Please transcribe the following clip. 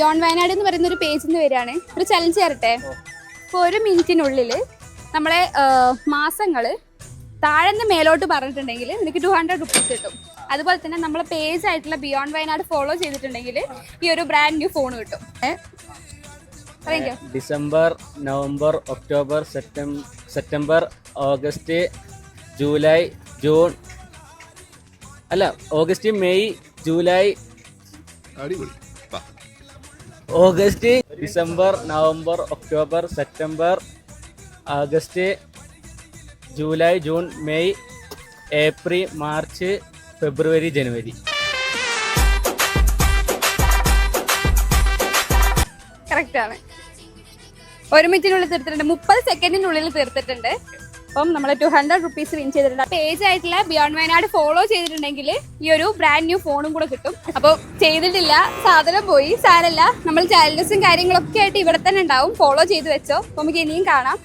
Beyond Wayanad എന്ന് പറയുന്ന ഒരു പേജിൽ നിന്ന് വരികയാണ്. ഒരു ചലഞ്ച് തരട്ടെ. ഇപ്പോൾ 1 മിനിറ്റിനുള്ളിൽ നമ്മളെ മാസങ്ങൾ താഴെന്ന് മേലോട്ട് പറഞ്ഞിട്ടുണ്ടെങ്കിൽ നിനക്ക് 200 റുപ്പീസ് കിട്ടും. അതുപോലെ തന്നെ നമ്മളെ പേജ് ആയിട്ടുള്ള ബിയോണ്ട് വയനാട് ഫോളോ ചെയ്തിട്ടുണ്ടെങ്കിൽ ഈ ഒരു ബ്രാൻഡ് ന്യൂ ഫോൺ കിട്ടും. December, November, October, September, August, July, June, അല്ല August, May, July, August, December, November, October, September, August, July, June, May, April, March, ഫെബ്രുവരി, ജനുവരി. കറക്റ്റാണ്. 1 മിനിറ്റിനുള്ളിൽ തീർത്തിട്ടുണ്ട്. 30 സെക്കൻഡിനുള്ളിൽ തീർത്തിട്ടുണ്ട്. അപ്പം നമ്മൾ 200 റുപ്പീസ് വിൻ ചെയ്തിട്ടുണ്ട്. പേജ് ആയിട്ടുള്ള ബിയോണ്ട് വയനാട് ഫോളോ ചെയ്തിട്ടുണ്ടെങ്കിൽ ഈ ഒരു ബ്രാൻഡ് ന്യൂ ഫോണും കൂടെ കിട്ടും. അപ്പോൾ ചെയ്തിട്ടില്ല, സാധനം പോയി, സാരല്ല. നമ്മൾ ചാലഞ്ചസും കാര്യങ്ങളൊക്കെ ആയിട്ട് ഇവിടെ തന്നെ ഉണ്ടാവും. ഫോളോ ചെയ്ത് വെച്ചോ. അപ്പോൾ നമുക്ക് ഇനിയും കാണാം.